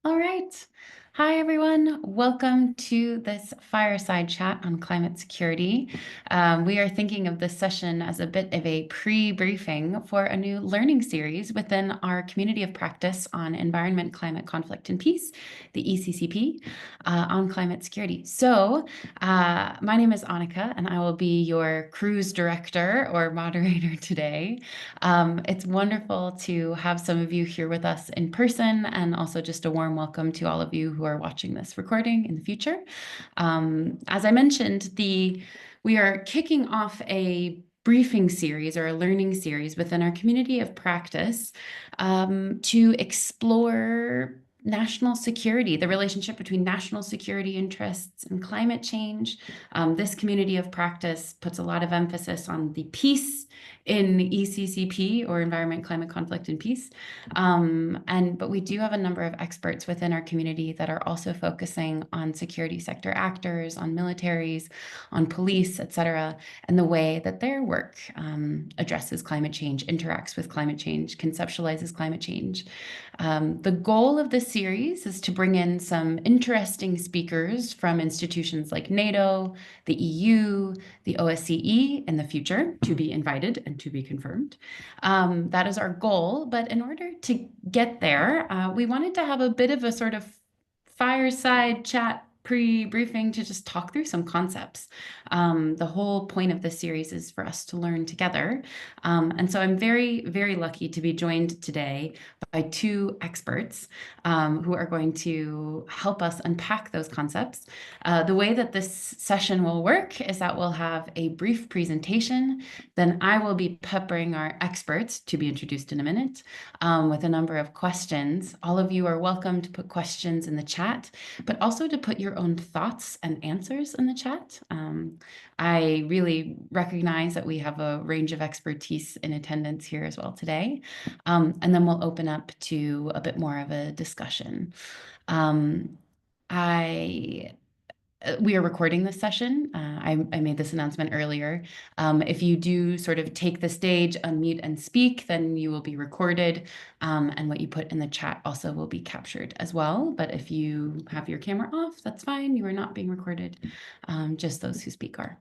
All right. Hi, everyone. Welcome to this fireside chat on climate security. We are thinking of this session as a bit of a pre-briefing for a new learning series within our community of practice on environment, climate, conflict, and peace, the ECCP, on climate security. So my name is Annika, and I will be your cruise director or moderator today. It's wonderful to have some of you here with us in person, and also just a warm welcome to all of you who are watching this recording in the future. As I mentioned, we are kicking off a briefing series or a learning series within our community of practice to explore national security, the relationship between national security interests and climate change. This community of practice puts a lot of emphasis on the peace in ECCP, or Environment, Climate, Conflict, and Peace. But we do have a number of experts within our community that are also focusing on security sector actors, on militaries, on police, et cetera, and the way that their work addresses climate change, interacts with climate change, conceptualizes climate change. The goal of this series is to bring in some interesting speakers from institutions like NATO, the EU, the OSCE in the future, to be invited and to be confirmed. That is our goal. But in order to get there, we wanted to have a bit of a sort of fireside chat pre-briefing to just talk through some concepts. The whole point of this series is for us to learn together. And so I'm very, very lucky to be joined today by two experts who are going to help us unpack those concepts. The way that this session will work is that we'll have a brief presentation, then I will be peppering our experts, to be introduced in a minute, with a number of questions. All of you are welcome to put questions in the chat, but also to put your own thoughts and answers in the chat. I really recognize that we have a range of expertise in attendance here as well today. And then we'll open up to a bit more of a discussion. We are recording this session. I made this announcement earlier. If you do sort of take the stage, unmute and speak, then you will be recorded. And what you put in the chat also will be captured as well. But if you have your camera off, that's fine. You are not being recorded. Just those who speak are.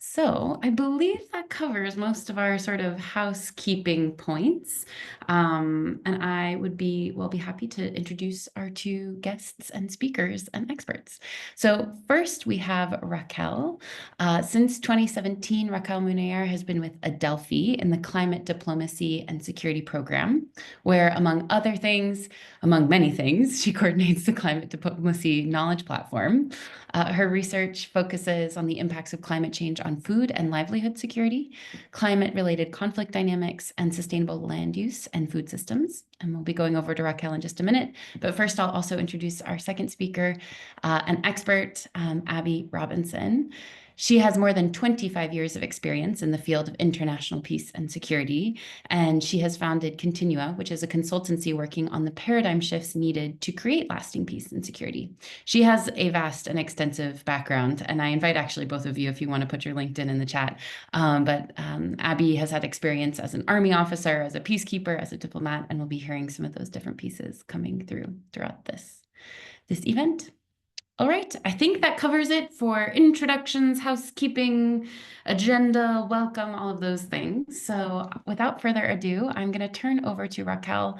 So I believe that covers most of our sort of housekeeping points. And we'll be happy to introduce our two guests and speakers and experts. So first we have Raquel. Since 2017, Raquel Munayer has been with Adelphi in the Climate Diplomacy and Security Program, where among many things, she coordinates the Climate Diplomacy Knowledge Platform. Her research focuses on the impacts of climate change on food and livelihood security, climate-related conflict dynamics, and sustainable land use and food systems. And we'll be going over to Raquel in just a minute. But first, I'll also introduce our second speaker, an expert, Abby Robinson. She has more than 25 years of experience in the field of international peace and security, and she has founded Continua, which is a consultancy working on the paradigm shifts needed to create lasting peace and security. She has a vast and extensive background, and I invite actually both of you if you want to put your LinkedIn in the chat. Abby has had experience as an army officer, as a peacekeeper, as a diplomat, and we'll be hearing some of those different pieces coming throughout this event. All right, I think that covers it for introductions, housekeeping, agenda, welcome, all of those things. So without further ado, I'm going to turn over to Raquel,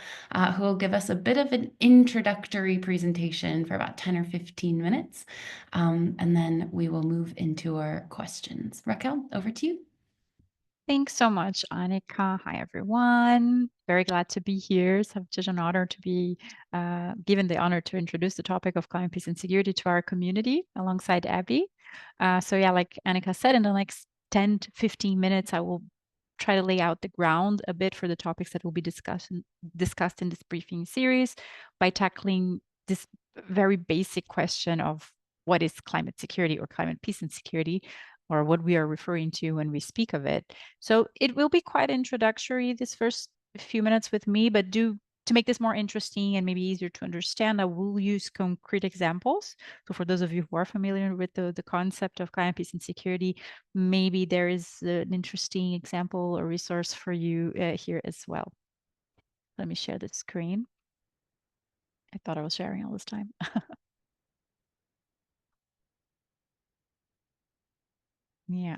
who will give us a bit of an introductory presentation for about 10 or 15 minutes. And then we will move into our questions. Raquel, over to you. Thanks so much, Annika. Hi, everyone. Very glad to be here. It's such an honor to be given the honor to introduce the topic of climate peace and security to our community alongside Abby. Like Annika said, in the next 10 to 15 minutes, I will try to lay out the ground a bit for the topics that will be discussed in this briefing series by tackling this very basic question of what is climate security or climate peace and security, or what we are referring to when we speak of it. So it will be quite introductory, this first few minutes with me, but to make this more interesting and maybe easier to understand, I will use concrete examples. So for those of you who are familiar with the concept of climate peace and security, maybe there is an interesting example or resource for you here as well. Let me share the screen. I thought I was sharing all this time. Yeah.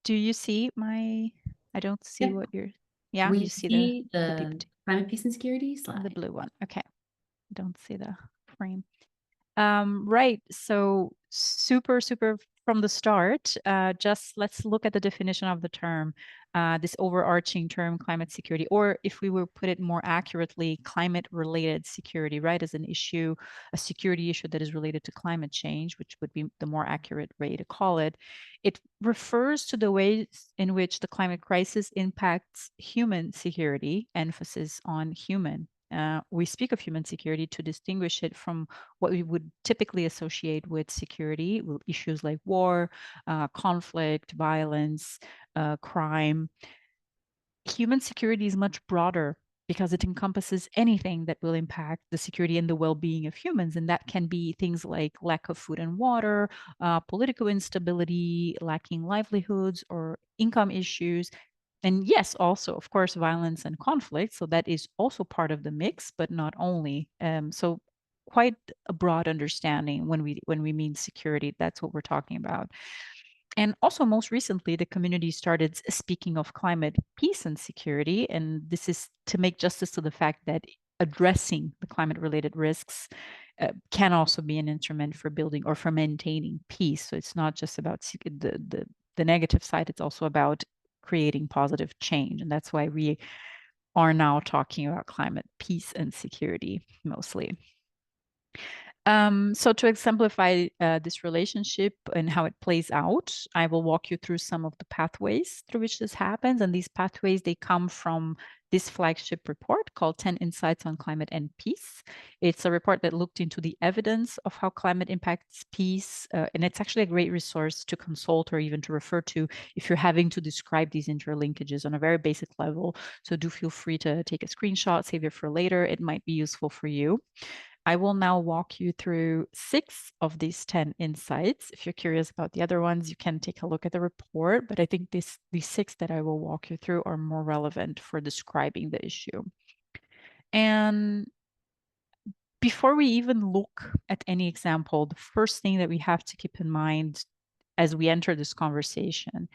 Do you see my, I don't see Yep. what you're, yeah, We you see the see PPT, the climate, peace, and security the slide. blue one. Okay. I don't see the frame. Right. So super, super from the start, just let's look at the definition of the term, this overarching term, climate security, or if we were put it more accurately, climate related security, right, as an issue, a security issue that is related to climate change, which would be the more accurate way to call it. It refers to the ways in which the climate crisis impacts human security, emphasis on human. We speak of human security to distinguish it from what we would typically associate with security, issues like war, conflict, violence, crime. Human security is much broader because it encompasses anything that will impact the security and the well-being of humans. And that can be things like lack of food and water, political instability, lacking livelihoods or income issues. And yes, also, of course, violence and conflict. So that is also part of the mix, but not only. So quite a broad understanding when we mean security. That's what we're talking about. And also, most recently, the community started speaking of climate peace and security. And this is to make justice to the fact that addressing the climate related risks can also be an instrument for building or for maintaining peace. So it's not just about the negative side, it's also about creating positive change. And that's why we are now talking about climate peace and security mostly. So to exemplify this relationship and how it plays out, I will walk you through some of the pathways through which this happens. And these pathways, they come from this flagship report called 10 Insights on Climate and Peace. It's a report that looked into the evidence of how climate impacts peace. And it's actually a great resource to consult or even to refer to if you're having to describe these interlinkages on a very basic level. So do feel free to take a screenshot, save it for later. It might be useful for you. I will now walk you through 6 of these 10 insights. If you're curious about the other ones, you can take a look at the report, but I think these 6 that I will walk you through are more relevant for describing the issue. And before we even look at any example, the first thing that we have to keep in mind as we enter this conversation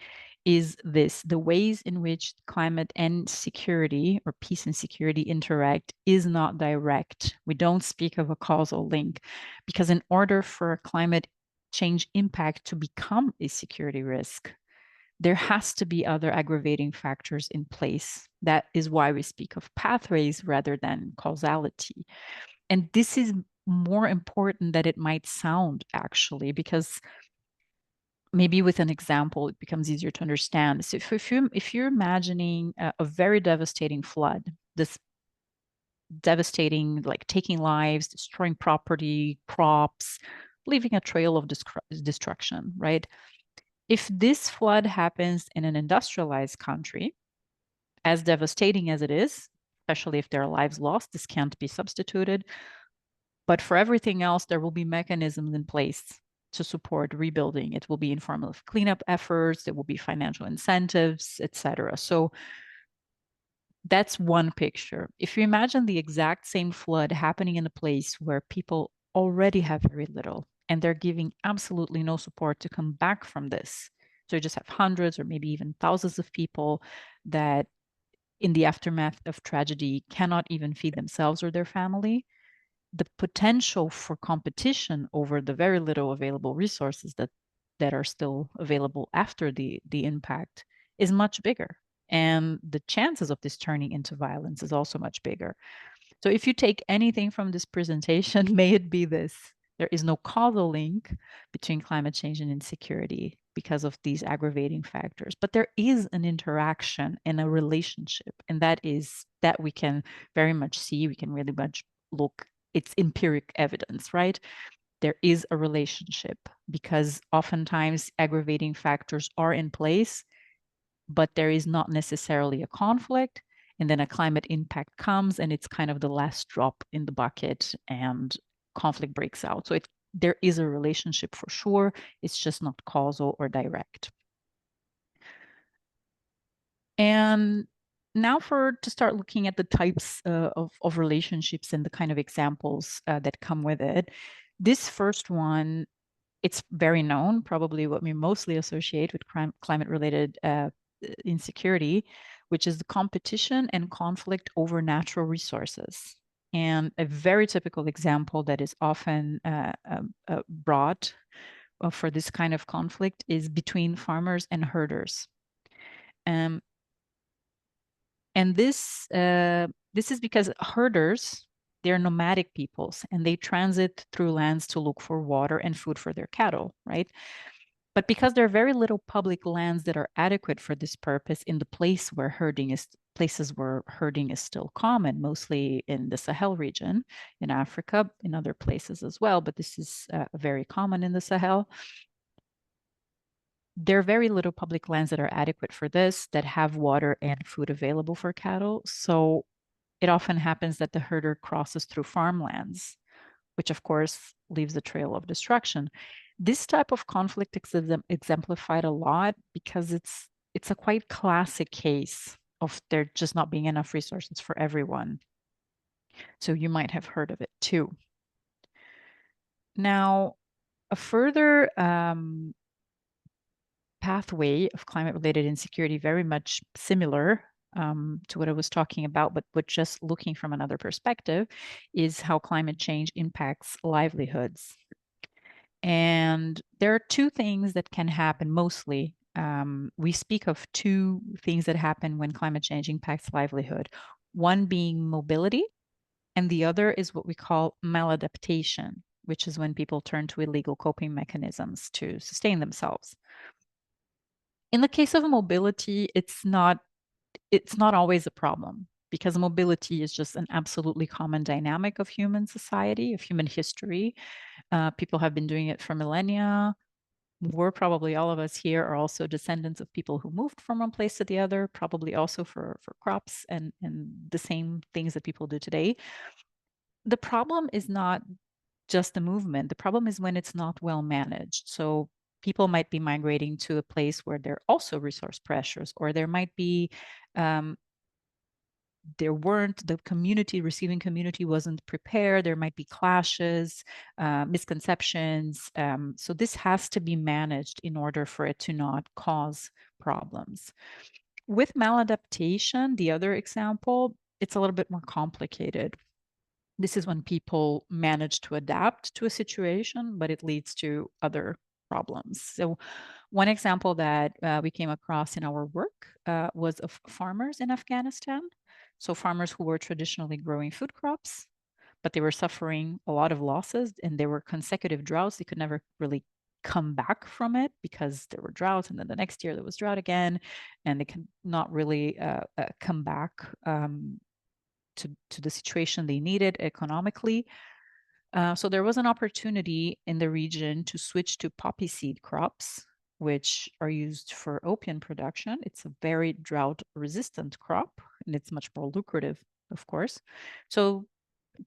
is this: the ways in which climate and security, or peace and security, interact is not direct. We don't speak of a causal link because in order for a climate change impact to become a security risk, there has to be other aggravating factors in place. That is why we speak of pathways rather than causality. And this is more important than it might sound, actually, because maybe with an example, it becomes easier to understand. So if you're imagining a very devastating flood, this devastating, like taking lives, destroying property, crops, leaving a trail of destruction, right? If this flood happens in an industrialized country, as devastating as it is, especially if there are lives lost, this can't be substituted. But for everything else, there will be mechanisms in place to support rebuilding. It will be in form of cleanup efforts, there will be financial incentives, etc. So that's one picture. If you imagine the exact same flood happening in a place where people already have very little and they're giving absolutely no support to come back from this, so you just have hundreds or maybe even thousands of people that in the aftermath of tragedy cannot even feed themselves or their family, the potential for competition over the very little available resources that are still available after the impact is much bigger, and the chances of this turning into violence is also much bigger. So if you take anything from this presentation, may it be this: there is no causal link between climate change and insecurity because of these aggravating factors, but there is an interaction and a relationship, and that we can very much see. We can really much look. It's empiric evidence, right? There is a relationship because oftentimes aggravating factors are in place, but there is not necessarily a conflict. And then a climate impact comes and it's kind of the last drop in the bucket and conflict breaks out. So there is a relationship for sure. It's just not causal or direct. And Now to start looking at the types of relationships and the kind of examples that come with it. This first one, it's very known, probably what we mostly associate with climate-related insecurity, which is the competition and conflict over natural resources. And a very typical example that is often brought for this kind of conflict is between farmers and herders. Um, and this is because herders, they're nomadic peoples and they transit through lands to look for water and food for their cattle, right? But because there are very little public lands that are adequate for this purpose in the places where herding is still common, mostly in the Sahel region, in Africa, in other places as well, but this is very common in the Sahel. There are very little public lands that are adequate for this, that have water and food available for cattle. So it often happens that the herder crosses through farmlands, which of course leaves a trail of destruction. This type of conflict is exemplified a lot because it's a quite classic case of there just not being enough resources for everyone. So you might have heard of it too. Now, a further pathway of climate-related insecurity, very much similar to what I was talking about, but just looking from another perspective, is how climate change impacts livelihoods. And there are two things that can happen mostly. We speak of two things that happen when climate change impacts livelihood, one being mobility, and the other is what we call maladaptation, which is when people turn to illegal coping mechanisms to sustain themselves. In the case of mobility, it's not always a problem because mobility is just an absolutely common dynamic of human society, of human history. People have been doing it for millennia. We're probably, all of us here are also descendants of people who moved from one place to the other, probably also for crops and the same things that people do today. The problem is not just the movement. The problem is when it's not well managed. So people might be migrating to a place where there are also resource pressures, or there might be um, there weren't the community receiving community wasn't prepared. There might be clashes, misconceptions. So this has to be managed in order for it to not cause problems. With maladaptation, the other example, it's a little bit more complicated. This is when people manage to adapt to a situation, but it leads to other problems. So one example that we came across in our work was of farmers in Afghanistan. So farmers who were traditionally growing food crops, but they were suffering a lot of losses and there were consecutive droughts. They could never really come back from it because there were droughts, and then the next year there was drought again, and they could not really come back to the situation they needed economically. So there was an opportunity in the region to switch to poppy seed crops, which are used for opium production. It's a very drought resistant crop and it's much more lucrative, of course. So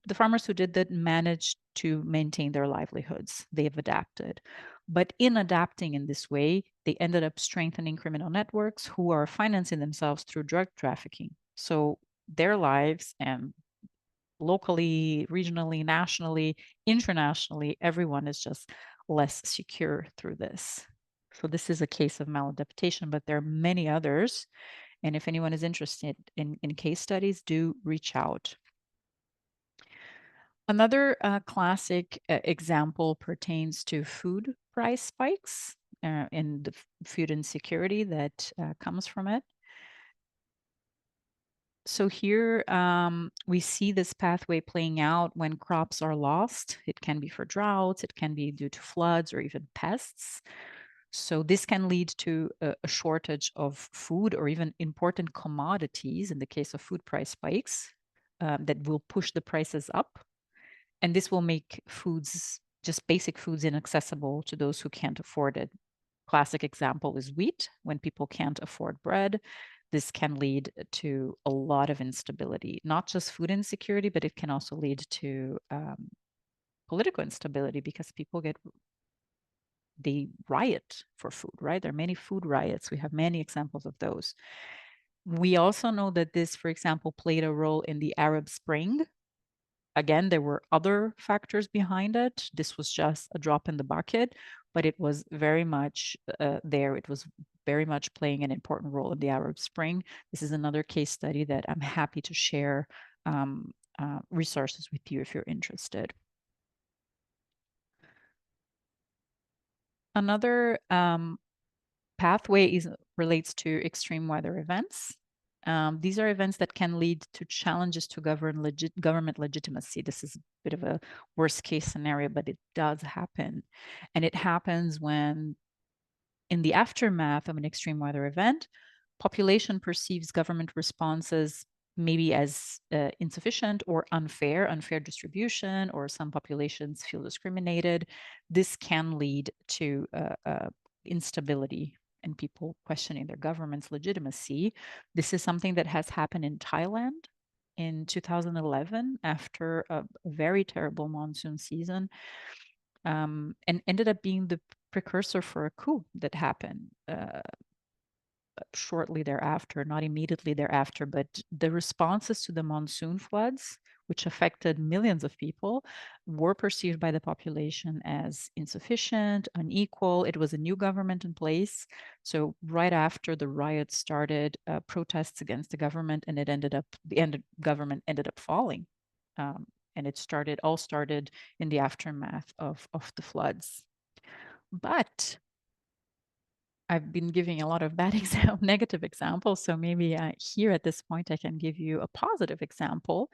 the farmers who did that managed to maintain their livelihoods. They've adapted. But in adapting in this way, they ended up strengthening criminal networks who are financing themselves through drug trafficking. So their lives, and locally, regionally, nationally, internationally, everyone is just less secure through this. So this is a case of maladaptation, but there are many others. And if anyone is interested in case studies, do reach out. Another classic example pertains to food price spikes and the food insecurity that comes from it. So here we see this pathway playing out when crops are lost. It can be for droughts, it can be due to floods or even pests. So this can lead to a shortage of food or even important commodities in the case of food price spikes that will push the prices up. And this will make foods, just basic foods, inaccessible to those who can't afford it. Classic example is wheat. When people can't afford bread, this can lead to a lot of instability, not just food insecurity, but it can also lead to political instability because they riot for food, right? There are many food riots. We have many examples of those. We also know that this, for example, played a role in the Arab Spring. Again, there were other factors behind it. This was just a drop in the bucket, but it was very much there. It was very much playing an important role in the Arab Spring. This is another case study that I'm happy to share resources with you if you're interested. Another pathway relates to extreme weather events. These are events that can lead to challenges to government legitimacy. This is a bit of a worst case scenario, but it does happen. And it happens when, in the aftermath of an extreme weather event, population perceives government responses maybe as insufficient or unfair distribution, or some populations feel discriminated. This can lead to instability and people questioning their government's legitimacy. This is something that has happened in Thailand in 2011 after a very terrible monsoon season, and ended up being the precursor for a coup that happened shortly thereafter, not immediately thereafter, but the responses to the monsoon floods, which affected millions of people, were perceived by the population as insufficient, unequal. It was a new government in place. So right after the riots started, protests against the government, and the government ended up falling. And it all started in the aftermath of the floods. But I've been giving a lot of bad negative examples. So maybe here at this point, I can give you a positive example.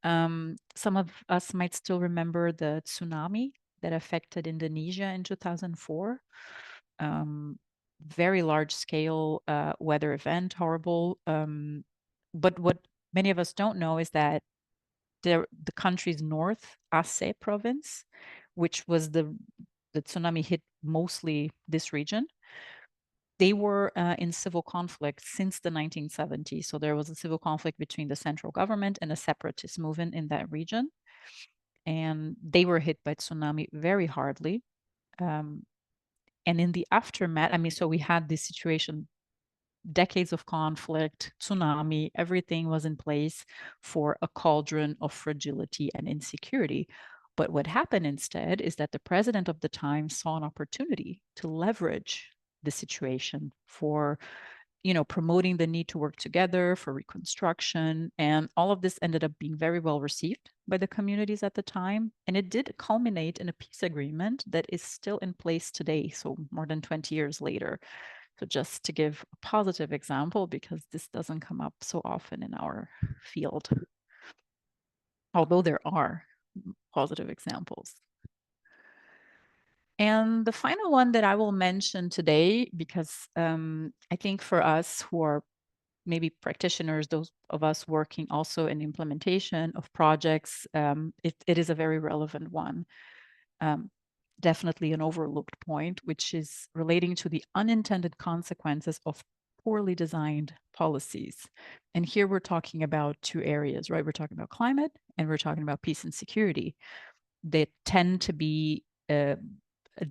Some of us might still remember the tsunami that affected Indonesia in 2004. Very large scale weather event, horrible. But what many of us don't know is that the country's north, Aceh province, which was the tsunami hit mostly this region, they were in civil conflict since the 1970s. So there was a civil conflict between the central government and a separatist movement in that region. And they were hit by tsunami very hardly. Um, and in the aftermath, so we had this situation, decades of conflict, tsunami, everything was in place for a cauldron of fragility and insecurity. But what happened instead is that the president of the time saw an opportunity to leverage the situation for promoting the need to work together for reconstruction. And all of this ended up being very well received by the communities at the time. And it did culminate in a peace agreement that is still in place today, so more than 20 years later. So just to give a positive example, because this doesn't come up so often in our field, although there are positive examples. And the final one that I will mention today, because I think for us who are maybe practitioners, those of us working also in implementation of projects, it is a very relevant one. Definitely an overlooked point, which is relating to the unintended consequences of poorly designed policies. And here we're talking about two areas, right? We're talking about climate and we're talking about peace and security. They tend to be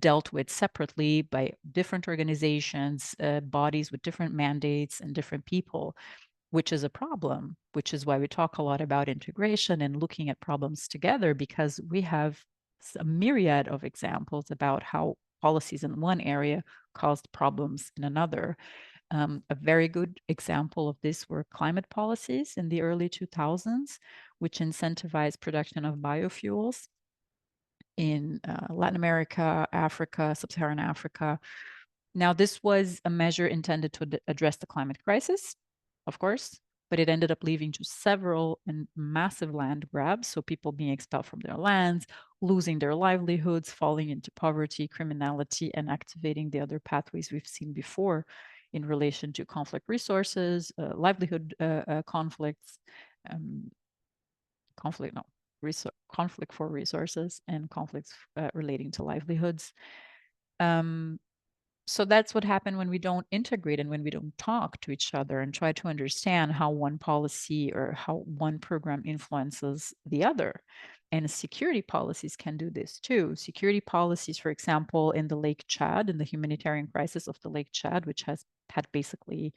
dealt with separately by different organizations, bodies with different mandates and different people, which is a problem, which is why we talk a lot about integration and looking at problems together, because we have a myriad of examples about how policies in one area caused problems in another. A very good example of this were climate policies in the early 2000s, which incentivized production of biofuels in Latin America, Africa, Sub-Saharan Africa. Now, this was a measure intended to address the climate crisis, of course, but it ended up leading to several and massive land grabs. So people being expelled from their lands, losing their livelihoods, falling into poverty, criminality, and activating the other pathways we've seen before in relation to conflict resources, livelihood conflicts, um, conflict, no, conflict for resources, and conflicts relating to livelihoods. So that's what happened when we don't integrate and when we don't talk to each other and try to understand how one policy or how one program influences the other. And security policies can do this too. Security policies, for example, in the Lake Chad, in the humanitarian crisis of the Lake Chad, which has had basically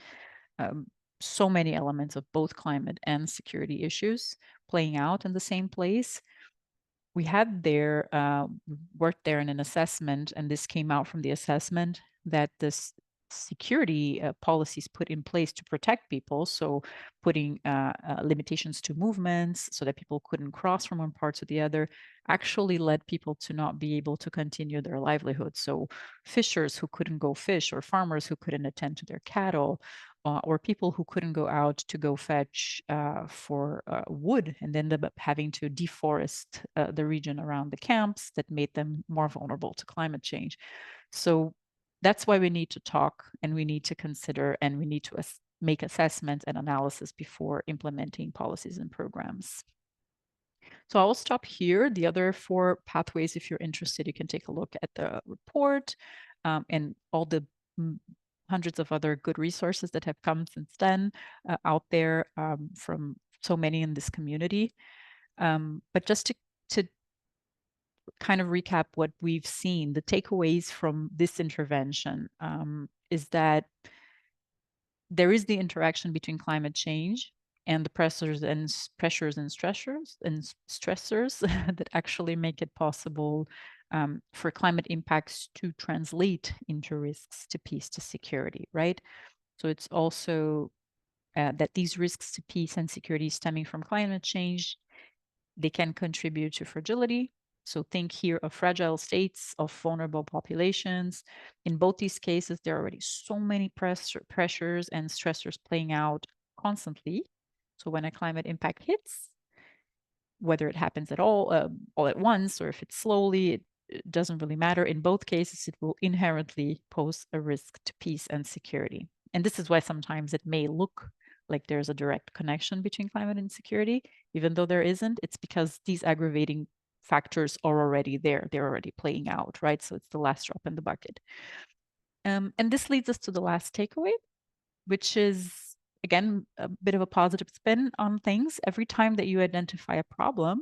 so many elements of both climate and security issues playing out in the same place. We had there worked there in an assessment, and this came out from the assessment that this security policies put in place to protect people, so putting limitations to movements so that people couldn't cross from one part to the other, actually led people to not be able to continue their livelihood. So fishers who couldn't go fish, or farmers who couldn't attend to their cattle, or people who couldn't go out to go fetch for wood, and ended up having to deforest the region around the camps, that made them more vulnerable to climate change. So that's why we need to talk, and we need to consider, and we need to make assessment and analysis before implementing policies and programs. So I'll stop here. The other 4 pathways, if you're interested, you can take a look at the report and all the hundreds of other good resources that have come since then out there from so many in this community. But just to kind of recap what we've seen, the takeaways from this intervention is that there is the interaction between climate change and the pressures and stressors that actually make it possible for climate impacts to translate into risks to peace, to security, right? So it's also that these risks to peace and security stemming from climate change, they can contribute to fragility. So think here of fragile states, of vulnerable populations. In both these cases, there are already so many pressures and stressors playing out constantly. So when a climate impact hits, whether it happens at all at once, or if it's slowly, it doesn't really matter. In both cases, it will inherently pose a risk to peace and security. And this is why sometimes it may look like there's a direct connection between climate and security, even though there isn't. It's because these aggravating factors are already there. They're already playing out, right? So it's the last drop in the bucket. And this leads us to the last takeaway, which is, again, a bit of a positive spin on things. Every time that you identify a problem,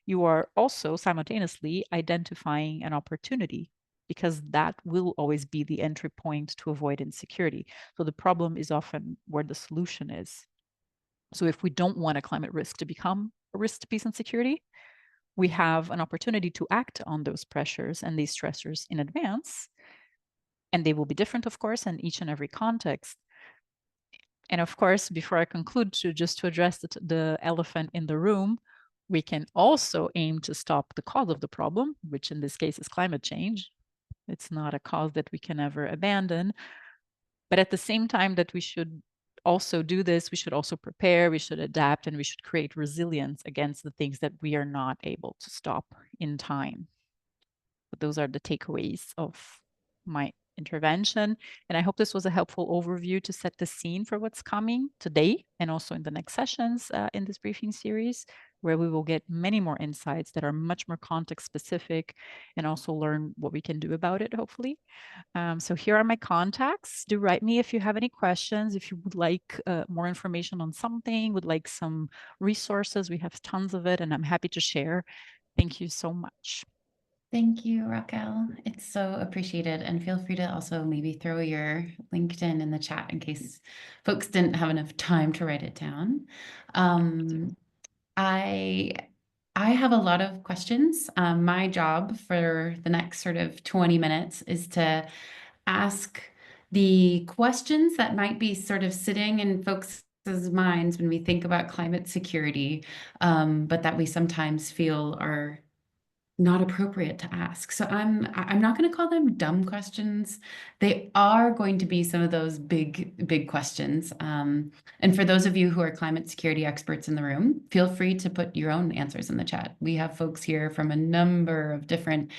you are also simultaneously identifying an opportunity, because that will always be the entry point to avoid insecurity. So the problem is often where the solution is. So if we don't want a climate risk to become a risk to peace and security, we have an opportunity to act on those pressures and these stressors in advance. And they will be different, of course, in each and every context. And of course, before I conclude, to address the elephant in the room, we can also aim to stop the cause of the problem, which in this case is climate change. It's not a cause that we can ever abandon. But at the same time that we should also do this, we should also prepare, we should adapt, and we should create resilience against the things that we are not able to stop in time. But those are the takeaways of my intervention. And I hope this was a helpful overview to set the scene for what's coming today and also in the next sessions in this briefing series, where we will get many more insights that are much more context specific and also learn what we can do about it, hopefully. So here are my contacts. Do write me if you have any questions, if you would like more information on something, would like some resources. We have tons of it, and I'm happy to share. Thank you so much. Thank you, Raquel. It's so appreciated. And feel free to also maybe throw your LinkedIn in the chat in case folks didn't have enough time to write it down. I I have a lot of questions. My job for the next sort of 20 minutes is to ask the questions that might be sort of sitting in folks' minds when we think about climate security, but that we sometimes feel are not appropriate to ask. So I'm not going to call them dumb questions. They are going to be some of those big questions. And for those of you who are climate security experts in the room, feel free to put your own answers in the chat. We have folks here from a number of different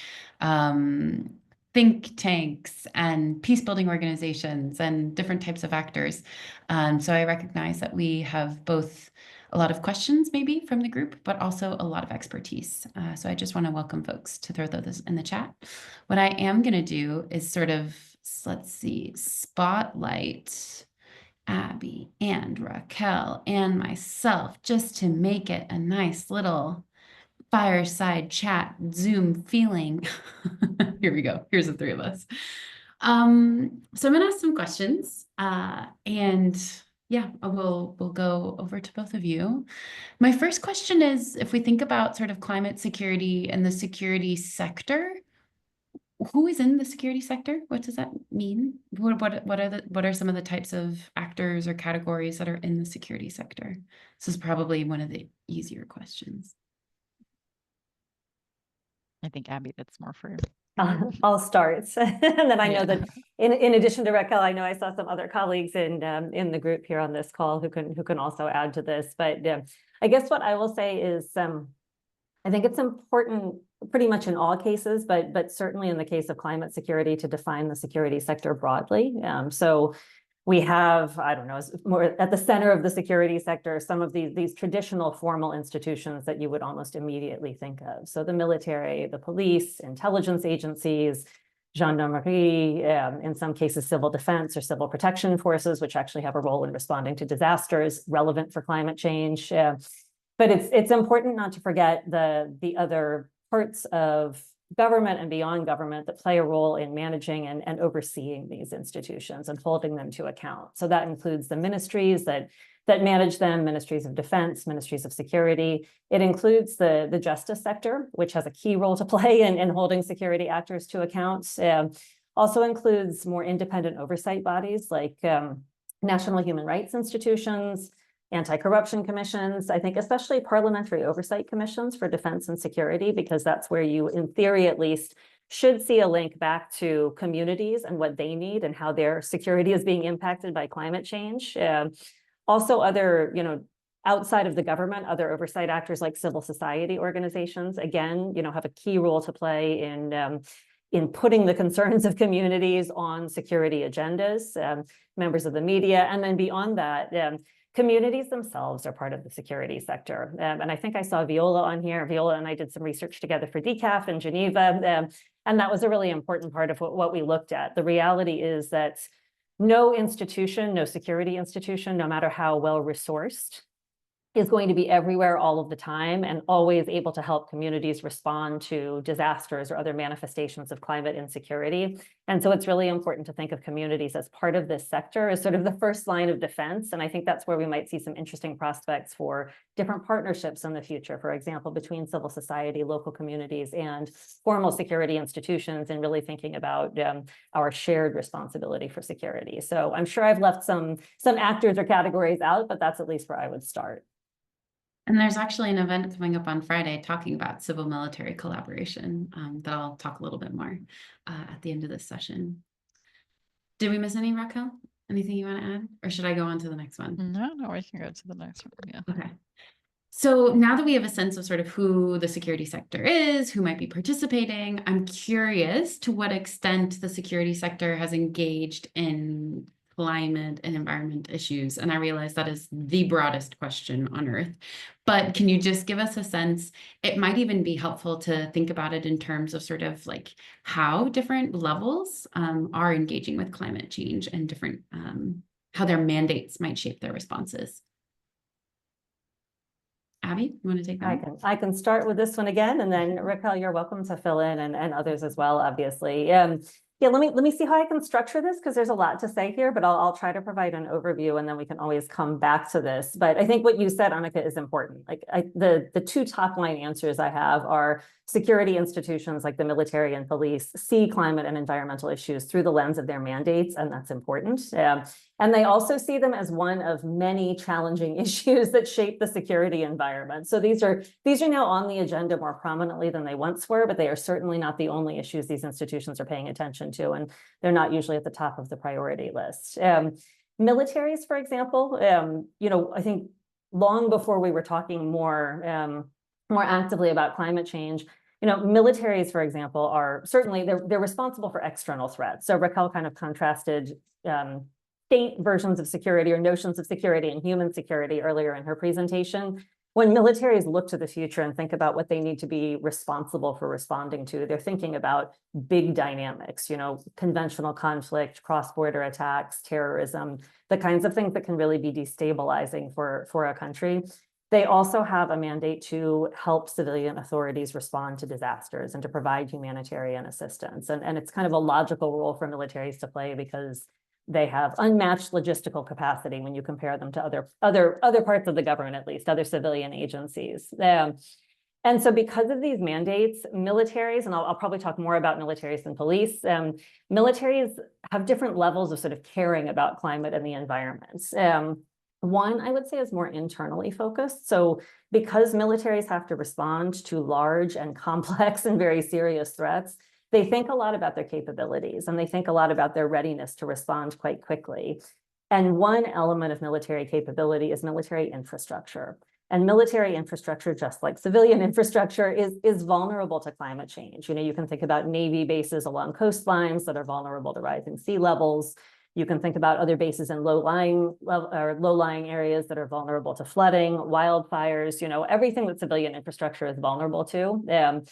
think tanks and peace building organizations and different types of actors. So I recognize that we have both a lot of questions maybe from the group, but also a lot of expertise. So I just want to welcome folks to throw those in the chat. What I am going to do is sort of, let's see, spotlight Abby and Raquel and myself just to make it a nice little fireside chat Zoom feeling. Here we go. Here's the 3 of us. So I'm going to ask some questions and Yeah, we'll go over to both of you. My first question is, if we think about sort of climate security and the security sector, who is in the security sector? What does that mean? What are some of the types of actors or categories that are in the security sector? This is probably one of the easier questions. I think, Abby, that's more for you. I'll start. And then I know Yeah. that in addition to Raquel, I know I saw some other colleagues in the group here on this call who can also add to this. But I guess what I will say is I think it's important pretty much in all cases, but certainly in the case of climate security, to define the security sector broadly. So we have, I don't know, more at the center of the security sector, some of these traditional formal institutions that you would almost immediately think of. So the military, the police, intelligence agencies, gendarmerie, in some cases, civil defense or civil protection forces, which actually have a role in responding to disasters relevant for climate change. But it's important not to forget the other parts of government and beyond government that play a role in managing and overseeing these institutions and holding them to account. So that includes the ministries that manage them, ministries of defense, ministries of security. It includes the justice sector, which has a key role to play in holding security actors to account. Also includes more independent oversight bodies like national human rights institutions, anti-corruption commissions, I think especially parliamentary oversight commissions for defense and security, because that's where you, in theory at least, should see a link back to communities and what they need and how their security is being impacted by climate change. Also other, outside of the government, other oversight actors like civil society organizations, again, have a key role to play in putting the concerns of communities on security agendas, members of the media, and then beyond that, communities themselves are part of the security sector. And I think I saw Viola on here. Viola and I did some research together for DCAF in Geneva. And that was a really important part of what we looked at. The reality is that no institution, no security institution, no matter how well resourced, is going to be everywhere all of the time and always able to help communities respond to disasters or other manifestations of climate insecurity. And so it's really important to think of communities as part of this sector as sort of the first line of defense. And I think that's where we might see some interesting prospects for different partnerships in the future, for example, between civil society, local communities, and formal security institutions, and really thinking about our shared responsibility for security. So I'm sure I've left some actors or categories out, but that's at least where I would start. And there's actually an event coming up on Friday talking about civil-military collaboration that I'll talk a little bit more at the end of this session. Did we miss any, Raquel? Anything you want to add? Or should I go on to the next one? No, we can go to the next one. Yeah. Okay. So now that we have a sense of sort of who the security sector is, who might be participating, I'm curious to what extent the security sector has engaged in climate and environment issues. And I realize that is the broadest question on Earth. But can you just give us a sense? It might even be helpful to think about it in terms of sort of like how different levels are engaging with climate change and different how their mandates might shape their responses. Abby, you want to take that? I can start with this one again, and then Raquel, you're welcome to fill in, and others as well, obviously. Yeah, let me see how I can structure this, because there's a lot to say here, but I'll try to provide an overview, and then we can always come back to this. But I think what you said, Annika, is important. Like the two top line answers I have are security institutions like the military and police see climate and environmental issues through the lens of their mandates, and that's important. And they also see them as one of many challenging issues that shape the security environment. So these are now on the agenda more prominently than they once were, but they are certainly not the only issues these institutions are paying attention to, and they're not usually at the top of the priority list. Militaries, for example, I think long before we were talking more actively about climate change, militaries, for example, are certainly they're responsible for external threats. So Raquel kind of contrasted state versions of security or notions of security and human security earlier in her presentation. When militaries look to the future and think about what they need to be responsible for responding to, they're thinking about big dynamics, conventional conflict, cross-border attacks, terrorism, the kinds of things that can really be destabilizing for a country. They also have a mandate to help civilian authorities respond to disasters and to provide humanitarian assistance. And it's kind of a logical role for militaries to play, because They have unmatched logistical capacity when you compare them to other parts of the government, at least other civilian agencies. And so because of these mandates, militaries, and I'll probably talk more about militaries than police, militaries have different levels of sort of caring about climate and the environment. One, I would say, is more internally focused. So because militaries have to respond to large and complex and very serious threats, they think a lot about their capabilities, and they think a lot about their readiness to respond quite quickly. And one element of military capability is military infrastructure. And military infrastructure, just like civilian infrastructure, is vulnerable to climate change. You know, you can think about Navy bases along coastlines that are vulnerable to rising sea levels. You can think about other bases in low-lying areas that are vulnerable to flooding, wildfires, you know, everything that civilian infrastructure is vulnerable to.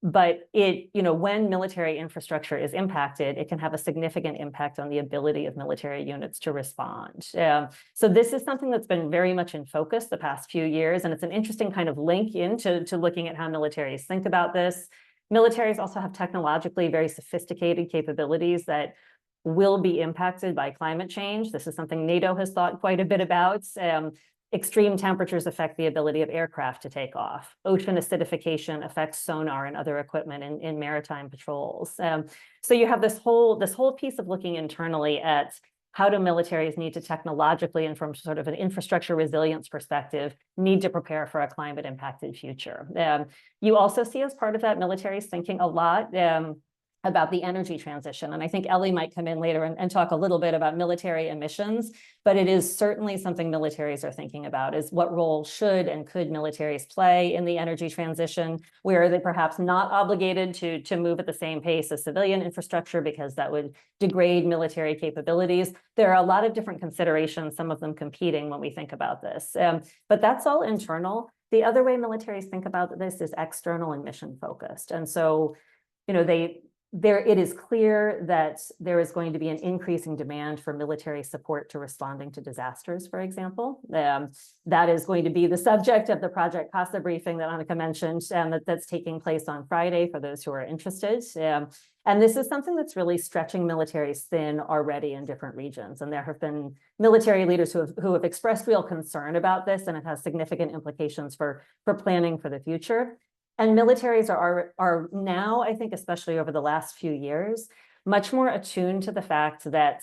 But when military infrastructure is impacted, it can have a significant impact on the ability of military units to respond. So this is something that's been very much in focus the past few years, and it's an interesting kind of link into looking at how militaries think about this. Militaries also have technologically very sophisticated capabilities that will be impacted by climate change. This is something NATO has thought quite a bit about. Extreme temperatures affect the ability of aircraft to take off. Ocean acidification affects sonar and other equipment in maritime patrols. So you have this whole piece of looking internally at how do militaries need to technologically, and from sort of an infrastructure resilience perspective, need to prepare for a climate impacted future. You also see as part of that militaries thinking a lot about the energy transition. And I think Ellie might come in later and talk a little bit about military emissions, but it is certainly something militaries are thinking about, is what role should and could militaries play in the energy transition? Where are they perhaps not obligated to move at the same pace as civilian infrastructure, because that would degrade military capabilities? There are a lot of different considerations, some of them competing when we think about this. But that's all internal. The other way militaries think about this is external and mission focused. And so, you know, it is clear that there is going to be an increasing demand for military support to responding to disasters, for example. That is going to be the subject of the Project CASA briefing that Annika mentioned, that's taking place on Friday for those who are interested. And this is something that's really stretching militaries thin already in different regions. And there have been military leaders who have expressed real concern about this, and it has significant implications for planning for the future. And militaries are now, I think, especially over the last few years, much more attuned to the fact that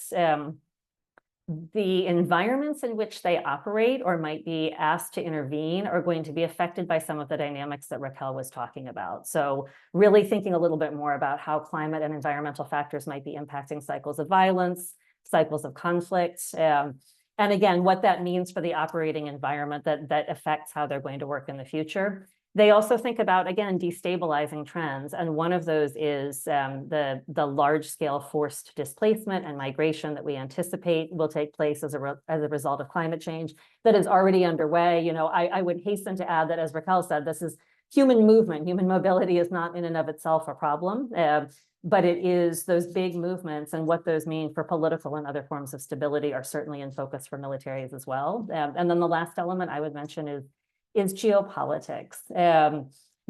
the environments in which they operate or might be asked to intervene are going to be affected by some of the dynamics that Raquel was talking about. So really thinking a little bit more about how climate and environmental factors might be impacting cycles of violence, cycles of conflict, and again, what that means for the operating environment that affects how they're going to work in the future. They also think about, again, destabilizing trends. And one of those is the large-scale forced displacement and migration that we anticipate will take place as a result of climate change that is already underway. You know, I would hasten to add that, as Raquel said, this is human movement. Human mobility is not in and of itself a problem, but it is those big movements and what those mean for political and other forms of stability are certainly in focus for militaries as well. And then the last element I would mention is geopolitics.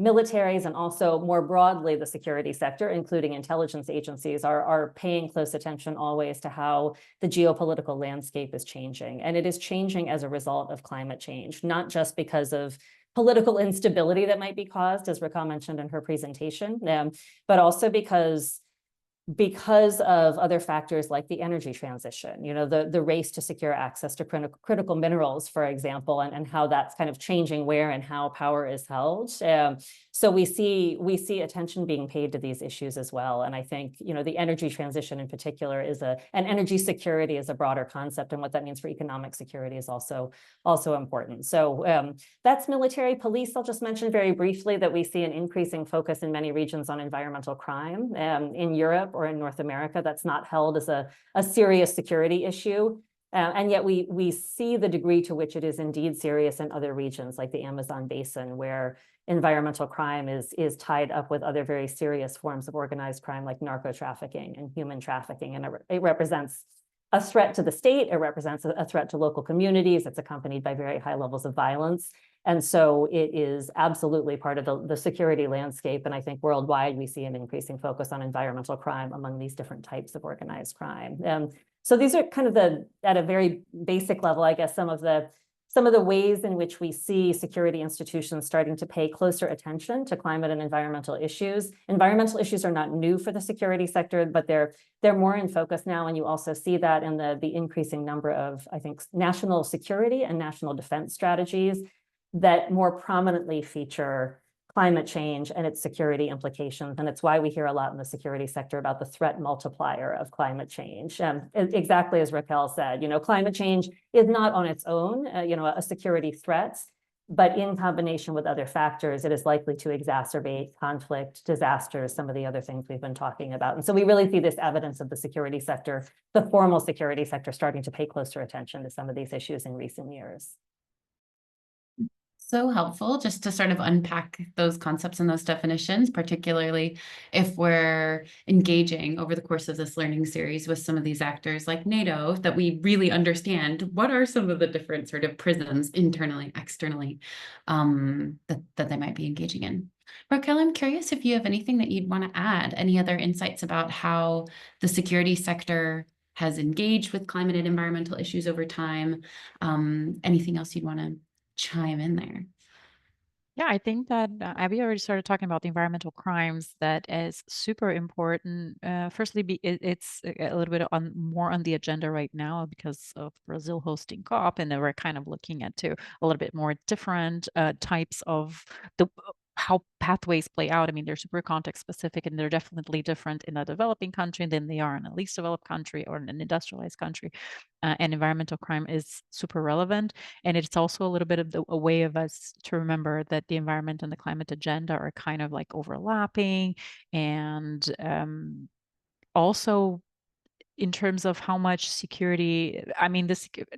Militaries and also more broadly the security sector, including intelligence agencies, are paying close attention always to how the geopolitical landscape is changing. And it is changing as a result of climate change, not just because of political instability that might be caused, as Raquel mentioned in her presentation, but also because of other factors like the energy transition, you know, the race to secure access to critical minerals, for example, and how that's kind of changing where and how power is held. So we see attention being paid to these issues as well. And I think, you know, the energy transition in particular and energy security is a broader concept, and what that means for economic security is also important. So that's military. Police, I'll just mention very briefly that we see an increasing focus in many regions on environmental crime. In Europe or in North America, that's not held as a serious security issue. And yet we see the degree to which it is indeed serious in other regions, like the Amazon basin, where environmental crime is tied up with other very serious forms of organized crime, like narco trafficking and human trafficking. And it represents a threat to the state. It represents a threat to local communities. It's accompanied by very high levels of violence. And so it is absolutely part of the security landscape. And I think worldwide, we see an increasing focus on environmental crime among these different types of organized crime. So these are kind of at a very basic level, I guess, some of the ways in which we see security institutions starting to pay closer attention to climate and environmental issues. Environmental issues are not new for the security sector, but they're more in focus now. And you also see that in the increasing number of, I think, national security and national defense strategies that more prominently feature climate change and its security implications. And it's why we hear a lot in the security sector about the threat multiplier of climate change. Exactly as Raquel said, climate change is not on its own, a security threat, but in combination with other factors, it is likely to exacerbate conflict, disasters, some of the other things we've been talking about. And so we really see this evidence of the security sector, the formal security sector, starting to pay closer attention to some of these issues in recent years. So helpful just to sort of unpack those concepts and those definitions, particularly if we're engaging over the course of this learning series with some of these actors like NATO, that we really understand what are some of the different sort of prisms internally, externally, that they might be engaging in. Raquel, I'm curious if you have anything that you'd want to add, any other insights about how the security sector has engaged with climate and environmental issues over time, anything else you'd want to chime in there? Yeah, I think that Abby already started talking about the environmental crimes. That is super important. Firstly, it's a little bit more on the agenda right now because of Brazil hosting COP, and then we're kind of looking at a little bit more different types of how pathways play out. I mean, they're super context specific, and they're definitely different in a developing country than they are in a least developed country or in an industrialized country. And environmental crime is super relevant. And it's also a little bit of a way of us to remember that the environment and the climate agenda are kind of like overlapping. And also, in terms of how much security, I mean,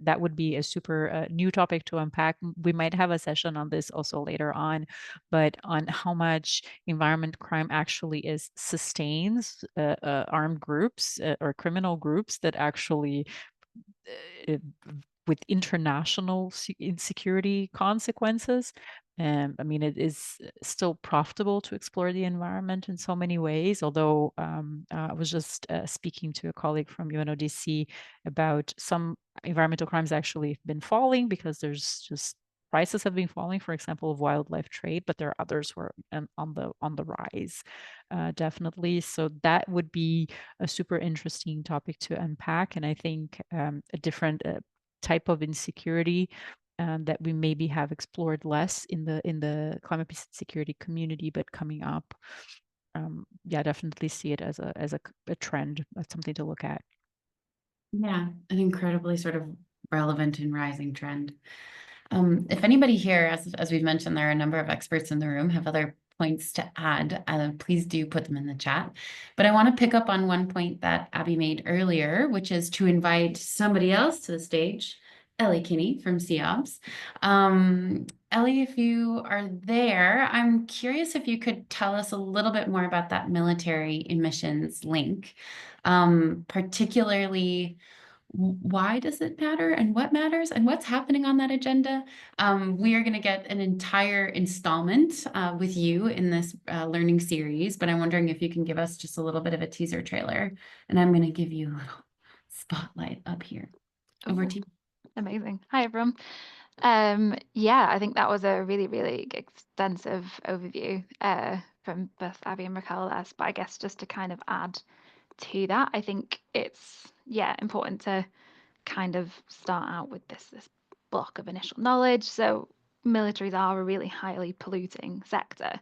that would be a super new topic to unpack. We might have a session on this also later on, but on how much environment crime actually sustains armed groups or criminal groups that actually with international insecurity consequences. I mean, it is still profitable to explore the environment in so many ways, although I was just speaking to a colleague from UNODC about some environmental crimes actually been falling because there's just prices have been falling, for example, of wildlife trade, but there are others who are on the rise, definitely. So that would be a super interesting topic to unpack, and I think a different type of insecurity that we maybe have explored less in the climate peace and security community, but coming up. Yeah, definitely see it as a trend. That's something to look at. Yeah, an incredibly sort of relevant and rising trend. If anybody here, as we've mentioned, there are a number of experts in the room, have other points to add, please do put them in the chat. But I want to pick up on one point that Abby made earlier, which is to invite somebody else to the stage, Ellie Kinney from CEOBS. Ellie, if you are there, I'm curious if you could tell us a little bit more about that military emissions link, particularly why does it matter and what matters and what's happening on that agenda? We are going to get an entire installment with you in this learning series, but I'm wondering if you can give us just a little bit of a teaser trailer, and I'm going to give you a little spotlight up here. Over to you. Amazing. Hi, everyone. Yeah, I think that was a really, really extensive overview from both Abby and Raquel there. But I guess just to kind of add to that, I think it's important to kind of start out with this block of initial knowledge. So militaries are a really highly polluting sector.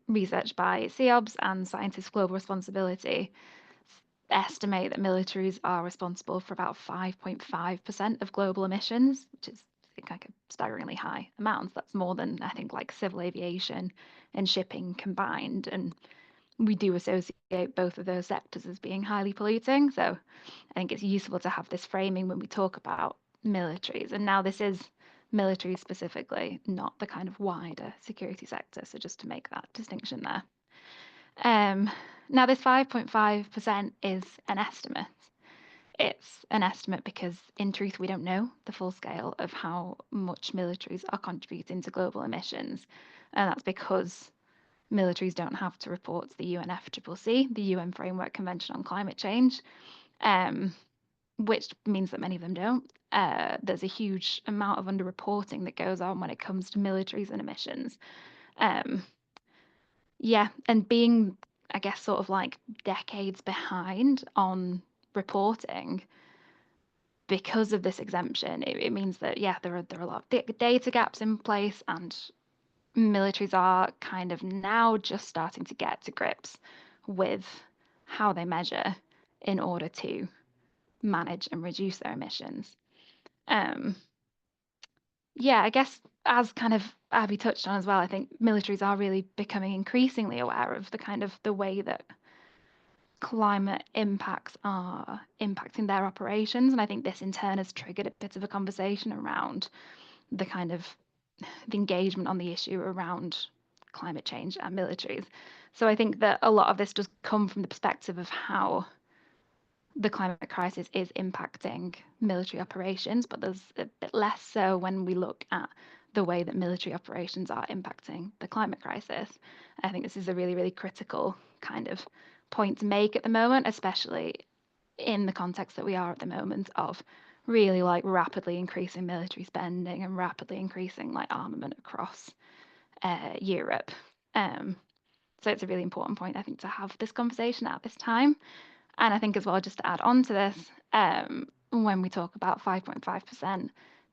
Research by CEOBS and Scientists for Global Responsibility estimate that militaries are responsible for about 5.5% of global emissions, which is, I think, like a staggeringly high amount. That's more than, I think, like civil aviation and shipping combined. And we do associate both of those sectors as being highly polluting. So I think it's useful to have this framing when we talk about militaries. And now this is military specifically, not the kind of wider security sector. So just to make that distinction there. Now this 5.5% is an estimate. It's an estimate because in truth, we don't know the full scale of how much militaries are contributing to global emissions. And that's because militaries don't have to report to the UNFCCC, the UN Framework Convention on Climate Change. which means that many of them don't. There's a huge amount of underreporting that goes on when it comes to militaries and emissions. Yeah, and being, I guess, sort of like decades behind on reporting because of this exemption, it means that, yeah, there are a lot of data gaps in place, and militaries are kind of now just starting to get to grips with how they measure in order to manage and reduce their emissions. Yeah, I guess as kind of Abby touched on as well, I think militaries are really becoming increasingly aware of the kind of the way that climate impacts are impacting their operations. And I think this in turn has triggered a bit of a conversation around the kind of the engagement on the issue around climate change and militaries. So I think that a lot of this does come from the perspective of how the climate crisis is impacting military operations, but there's a bit less so when we look at the way that military operations are impacting the climate crisis. I think this is a really, really critical kind of point to make at the moment, especially in the context that we are at the moment of really like rapidly increasing military spending and rapidly increasing like armament across Europe. So it's a really important point, I think, to have this conversation at this time. And I think as well, just to add on to this, when we talk about 5.5%,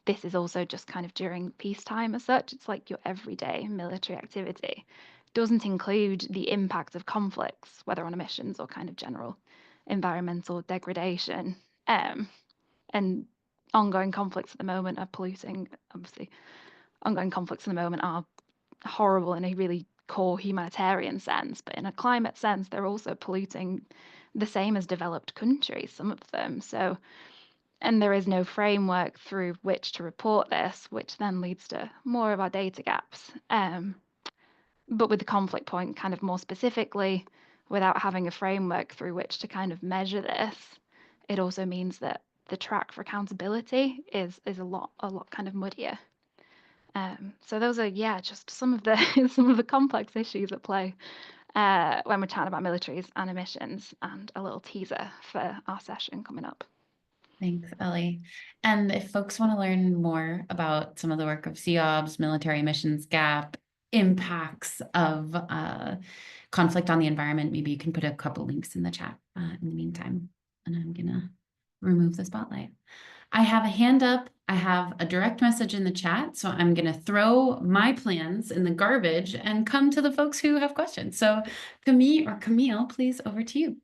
this is also just kind of during peacetime as such. It's like your everyday military activity. Doesn't include the impact of conflicts, whether on emissions or kind of general environmental degradation. And ongoing conflicts at the moment are polluting, obviously. Ongoing conflicts at the moment are horrible in a really core humanitarian sense, but in a climate sense, they're also polluting the same as developed countries, some of them. So, and there is no framework through which to report this, which then leads to more of our data gaps. But with the conflict point, kind of more specifically, without having a framework through which to kind of measure this, it also means that the track for accountability is a lot kind of muddier. So those are, yeah, just some of the some of the complex issues at play when we're chatting about militaries and emissions, and a little teaser for our session coming up. Thanks, Ellie. And if folks want to learn more about some of the work of CEOBS, military emissions gap, impacts of conflict on the environment, maybe you can put a couple links in the chat in the meantime. And I'm gonna remove the spotlight. I have a hand up. I have a direct message in the chat. So I'm going to throw my plans in the garbage and come to the folks who have questions. So Camille, please, over to you.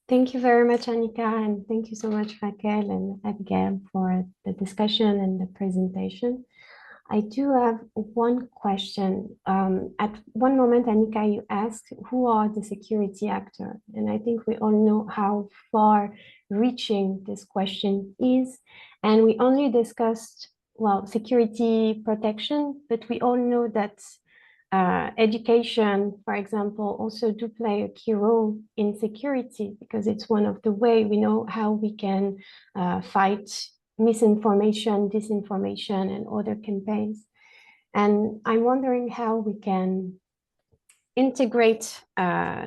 Thank you very much, Annika, and thank you so much, Raquel and Abigail, for the discussion and the presentation. I do have one question. At one moment, Annika, you asked who are the security actors, and I think we all know how far-reaching this question is. And we only discussed, well, security protection, but we all know that education, for example, also do play a key role in security, because it's one of the way we know how we can fight misinformation, disinformation, and other campaigns. And I'm wondering how we can integrate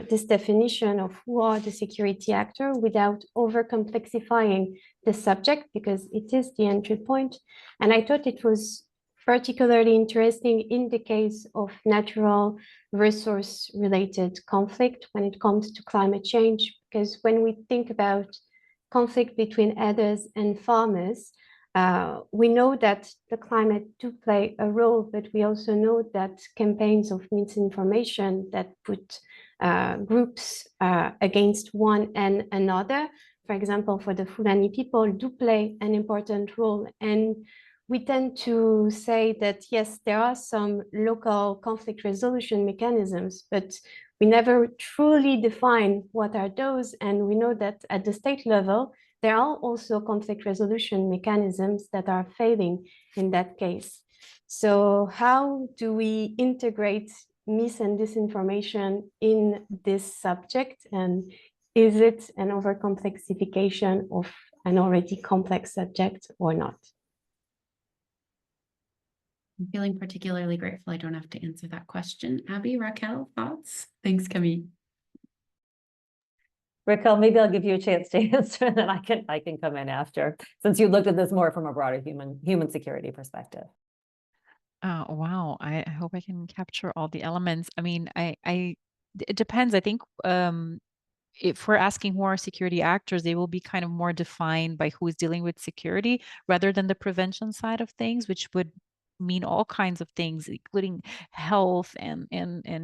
this definition of who are the security actor without over-complexifying the subject, because it is the entry point. And I thought it was particularly interesting in the case of natural resource related conflict when it comes to climate change, because when we think about conflict between herders and farmers, we know that the climate do play a role, but we also know that campaigns of misinformation that put groups against one and another, for example, for the Fulani people, do play an important role. And we tend to say that, yes, there are some local conflict resolution mechanisms, but we never truly define what are those. And we know that at the state level, there are also conflict resolution mechanisms that are failing in that case. So how do we integrate mis and disinformation in this subject? And is it an overcomplexification of an already complex subject or not? I'm feeling particularly grateful I don't have to answer that question. Abby, Raquel, thoughts? Thanks, Camille. Raquel, maybe I'll give you a chance to answer, and then I can come in after, since you looked at this more from a broader human security perspective. Wow, I hope I can capture all the elements. I mean, it depends. I think if we're asking who are security actors, they will be kind of more defined by who is dealing with security rather than the prevention side of things, which would mean all kinds of things, including health and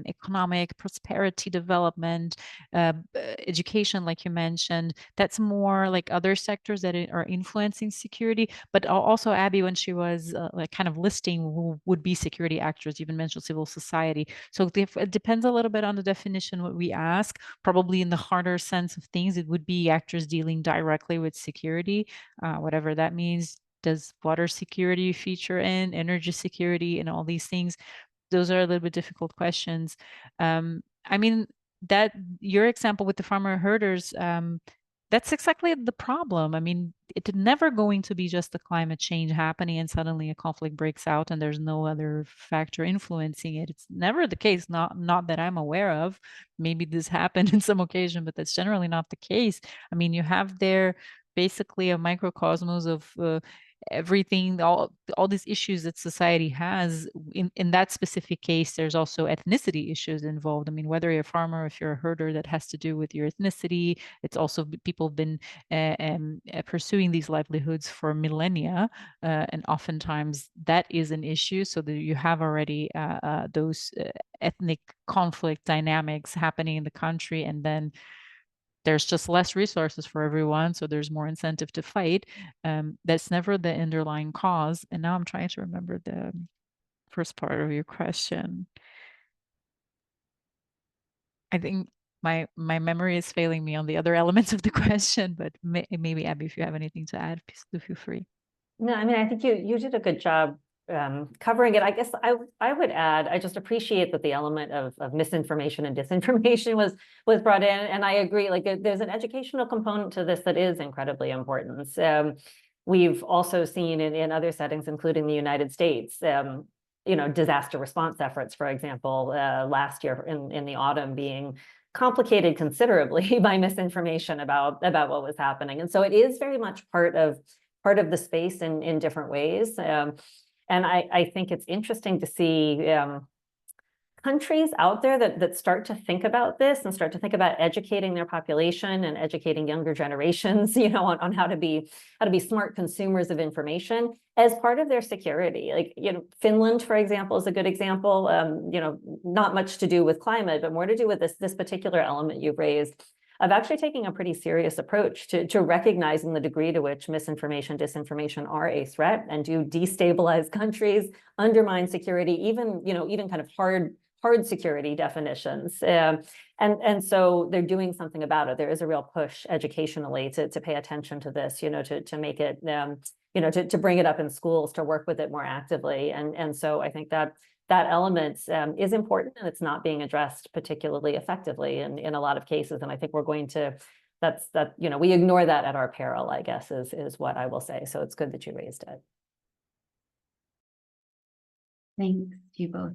economic prosperity, development, education, like you mentioned. That's more like other sectors that are influencing security. But also Abby, when she was like kind of listing who would be security actors, even mentioned civil society. So it depends a little bit on the definition what we ask. Probably in the harder sense of things, it would be actors dealing directly with security, whatever that means. Does water security feature in energy security and all these things? Those are a little bit difficult questions. I mean, that your example with the farmer herders, that's exactly the problem. I mean, it's never going to be just the climate change happening and suddenly a conflict breaks out and there's no other factor influencing it. It's never the case, not that I'm aware of. Maybe this happened in some occasion, but that's generally not the case. I mean, you have there basically a microcosmos of everything, all these issues that society has. In that specific case, there's also ethnicity issues involved. I mean, whether you're a farmer, if you're a herder, that has to do with your ethnicity. It's also people have been pursuing these livelihoods for millennia, and oftentimes that is an issue. So that you have already those ethnic conflict dynamics happening in the country, and then there's just less resources for everyone, so there's more incentive to fight. That's never the underlying cause. And now I'm trying to remember the first part of your question. I think my memory is failing me on the other elements of the question, but maybe Abby, if you have anything to add, please do feel free. No, I mean, I think you did a good job covering it. I guess I would add, I just appreciate that the element of misinformation and disinformation was brought in, and I agree. Like, there's an educational component to this that is incredibly important. We've also seen in other settings, including the United States, disaster response efforts, for example, last year in the autumn being complicated considerably by misinformation about what was happening, and so it is very much part of the space in different ways. And I think it's interesting to see countries out there that start to think about this and start to think about educating their population and educating younger generations, on how to be smart consumers of information as part of their security. Like, Finland, for example, is a good example. Not much to do with climate, but more to do with this particular element you've raised, of actually taking a pretty serious approach to recognizing the degree to which misinformation, disinformation are a threat and do destabilize countries, undermine security, even kind of hard security definitions. And so they're doing something about it. There is a real push educationally to pay attention to this, to make it, to bring it up in schools, to work with it more actively. And so I think that element is important, and it's not being addressed particularly effectively in a lot of cases. And I think we're going to, we ignore that at our peril, I guess, is what I will say. So it's good that you raised it. Thanks to you both.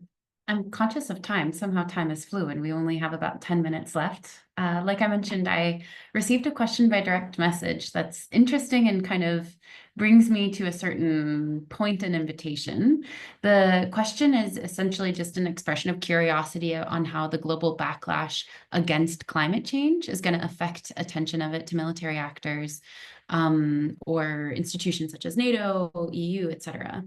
I'm conscious of time. Somehow time has flew and we only have about 10 minutes left. Like I mentioned, I received a question by direct message that's interesting and kind of brings me to a certain point and invitation. The question is essentially just an expression of curiosity on how the global backlash against climate change is going to affect attention of it to military actors, or institutions such as NATO, EU, etc.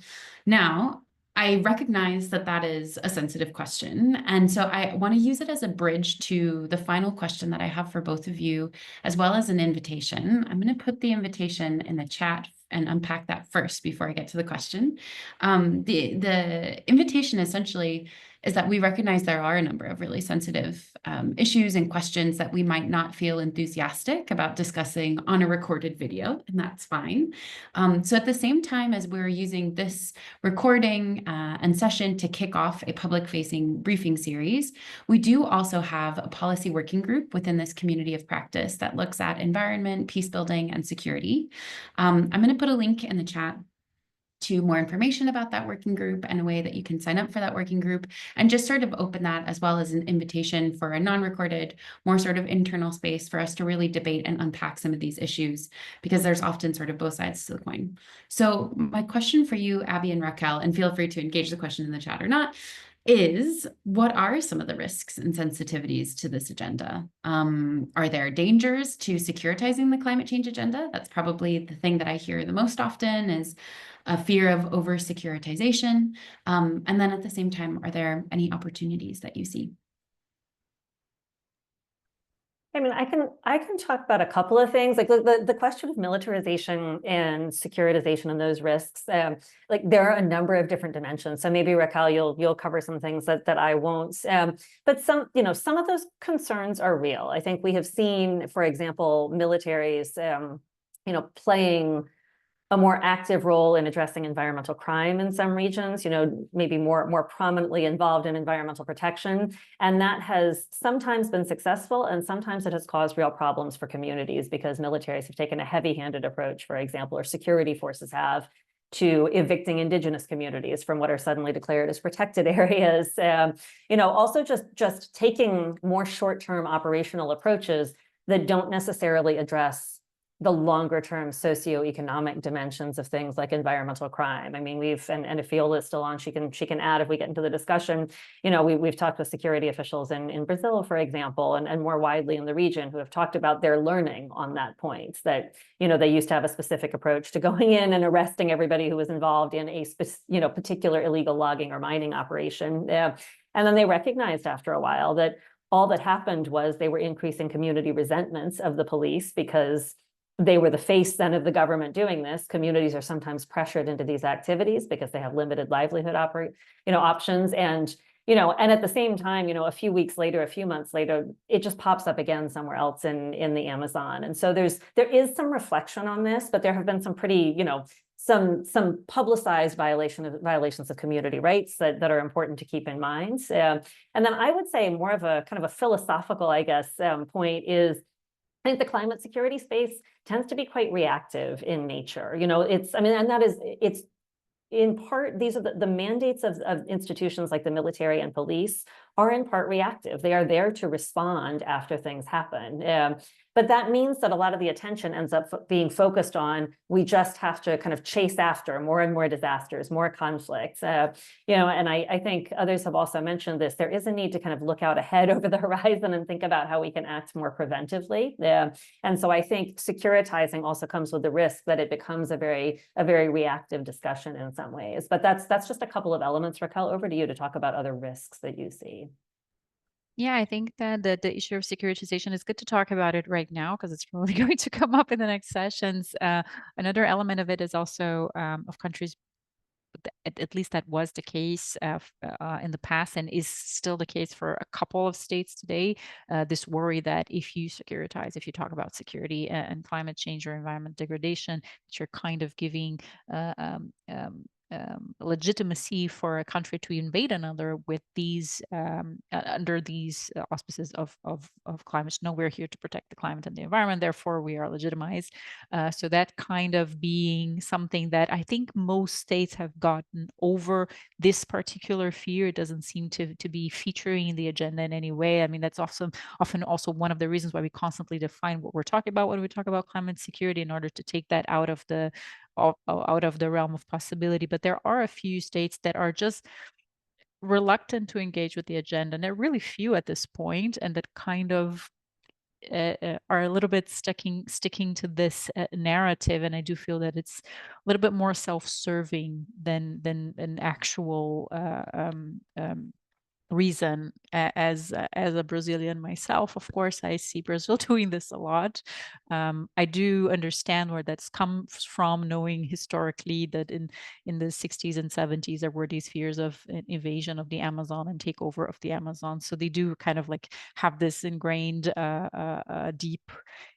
Now, I recognize that that is a sensitive question. And so I want to use it as a bridge to the final question that I have for both of you, as well as an invitation. I'm going to put the invitation in the chat and unpack that first before I get to the question. The invitation essentially is that we recognize there are a number of really sensitive issues and questions that we might not feel enthusiastic about discussing on a recorded video, and that's fine. So at the same time as we're using this recording and session to kick off a public-facing briefing series, we do also have a policy working group within this community of practice that looks at environment, peace building, and security. I'm going to put a link in the chat to more information about that working group and a way that you can sign up for that working group, and just sort of open that as well as an invitation for a non-recorded, more sort of internal space for us to really debate and unpack some of these issues, because there's often sort of both sides to the coin. So my question for you, Abby and Raquel, and feel free to engage the question in the chat or not, is what are some of the risks and sensitivities to this agenda? Are there dangers to securitizing the climate change agenda? That's probably the thing that I hear the most often, is a fear of over securitization. And then at the same time, are there any opportunities that you see? I mean, I can talk about a couple of things, like the question of militarization and securitization and those risks. Like there are a number of different dimensions. So maybe Raquel, you'll cover some things that I won't. But some of those concerns are real. I think we have seen, for example, militaries, playing a more active role in addressing environmental crime in some regions, maybe more prominently involved in environmental protection. And that has sometimes been successful, and sometimes it has caused real problems for communities because militaries have taken a heavy-handed approach, for example, or security forces have, to evicting indigenous communities from what are suddenly declared as protected areas. Also just taking more short-term operational approaches that don't necessarily address the longer term socioeconomic dimensions of things like environmental crime. I mean, and if Fiola is still on, she can add if we get into the discussion. We've talked with security officials in Brazil, for example, and more widely in the region, who have talked about their learning on that point, that, they used to have a specific approach to going in and arresting everybody who was involved in a particular illegal logging or mining operation. And then they recognized after a while that all that happened was they were increasing community resentments of the police because they were the face then of the government doing this. Communities are sometimes pressured into these activities because they have limited livelihood options. And at the same time, a few weeks later, a few months later, it just pops up again somewhere else in the Amazon. And so there is some reflection on this, but there have been some pretty, some publicized violations of community rights that are important to keep in mind. And then I would say more of a kind of a philosophical, I guess, point is, I think the climate security space tends to be quite reactive in nature. It's in part, these are the mandates of institutions like the military and police are in part reactive. They are there to respond after things happen. But that means that a lot of the attention ends up being focused on, we just have to kind of chase after more and more disasters, more conflicts. And I think others have also mentioned this. There is a need to kind of look out ahead over the horizon and think about how we can act more preventively. And so I think securitizing also comes with the risk that it becomes a very reactive discussion in some ways. But that's just a couple of elements. Raquel, over to you to talk about other risks that you see. Yeah, I think that the issue of securitization is good to talk about it right now because it's probably going to come up in the next sessions. Another element of it is also of countries, at least that was the case in the past and is still the case for a couple of states today, this worry that if you securitize, if you talk about security and climate change or environment degradation, that you're kind of giving legitimacy for a country to invade another with these under these auspices of climate. No, we're here to protect the climate and the environment, therefore we are legitimized. So that kind of being something that I think most states have gotten over. This particular fear, it doesn't seem to be featuring in the agenda in any way. I mean, that's often also one of the reasons why we constantly define what we're talking about when we talk about climate security, in order to take that out of the realm of possibility. But there are a few states that are just reluctant to engage with the agenda, and there are really few at this point, and that kind of are a little bit sticking to this narrative. And I do feel that it's a little bit more self-serving than an actual reason. As a Brazilian myself, of course, I see Brazil doing this a lot. I do understand where that's comes from, knowing historically that in the 60s and 70s there were these fears of an invasion of the Amazon and takeover of the Amazon. So they do kind of like have this ingrained deep,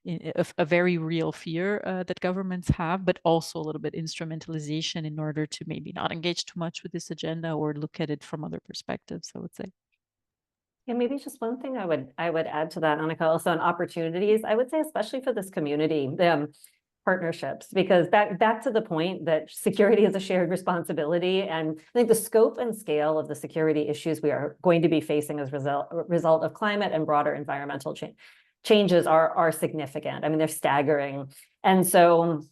a very real fear that governments have, but also a little bit instrumentalization in order to maybe not engage too much with this agenda or look at it from other perspectives, I would say. Yeah, maybe just one thing I would add to that, Annika, also on opportunities, I would say, especially for this community. partnerships, because back to the point that security is a shared responsibility. And I think the scope and scale of the security issues we are going to be facing as a result of climate and broader environmental changes are significant. I mean, they're staggering. And so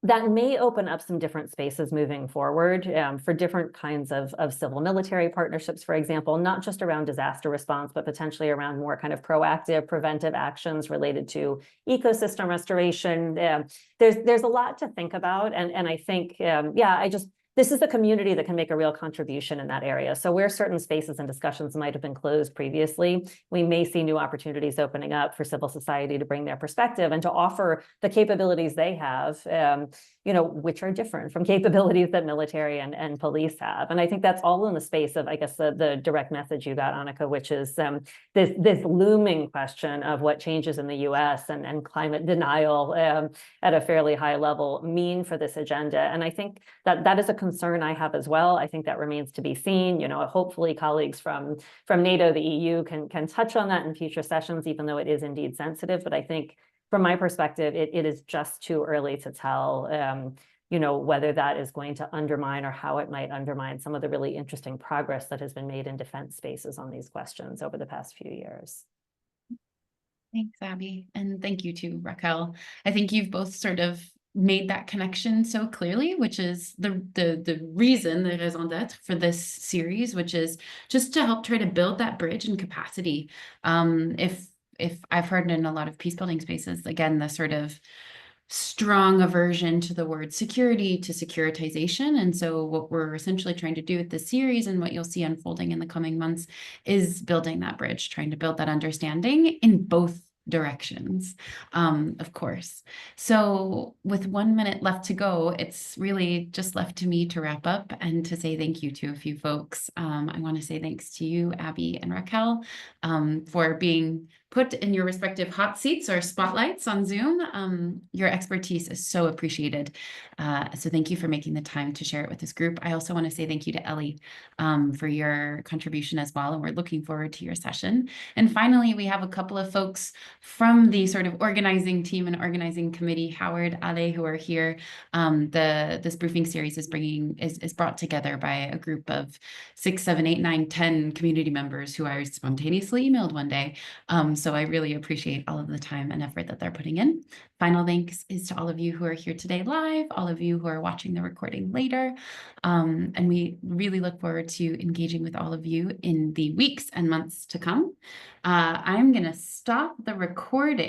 that may open up some different spaces moving forward for different kinds of civil military partnerships, for example, not just around disaster response, but potentially around more kind of proactive preventive actions related to ecosystem restoration. There's a lot to think about. And I think, this is the community that can make a real contribution in that area. So where certain spaces and discussions might have been closed previously, we may see new opportunities opening up for civil society to bring their perspective and to offer the capabilities they have, which are different from capabilities that military and police have. And I think that's all in the space of, I guess, the direct message you got, Annika, which is this looming question of what changes in the US and climate denial at a fairly high level mean for this agenda. And I think that is a concern I have as well. I think that remains to be seen. Hopefully colleagues from NATO, the EU can touch on that in future sessions, even though it is indeed sensitive. But I think from my perspective, it is just too early to tell, whether that is going to undermine or how it might undermine some of the really interesting progress that has been made in defense spaces on these questions over the past few years. Thanks, Abby. And thank you too, Raquel. I think you've both sort of made that connection so clearly, which is the reason, the raison d'être for this series, which is just to help try to build that bridge and capacity. If I've heard in a lot of peace building spaces, again, the sort of strong aversion to the word security, to securitization. And so what we're essentially trying to do with this series and what you'll see unfolding in the coming months is building that bridge, trying to build that understanding in both directions, of course. So with 1 minute left to go, it's really just left to me to wrap up and to say thank you to a few folks. I want to say thanks to you, Abby and Raquel, for being put in your respective hot seats or spotlights on Zoom. Your expertise is so appreciated. So thank you for making the time to share it with this group. I also want to say thank you to Ellie for your contribution as well. And we're looking forward to your session. And finally, we have a couple of folks from the sort of organizing team and organizing committee, Howard, Ale, who are here. This briefing series is brought together by a group of 6, 7, 8, 9, 10 community members who I spontaneously emailed one day. So I really appreciate all of the time and effort that they're putting in. Final thanks is to all of you who are here today live, all of you who are watching the recording later. And we really look forward to engaging with all of you in the weeks and months to come. I'm going to stop the recording.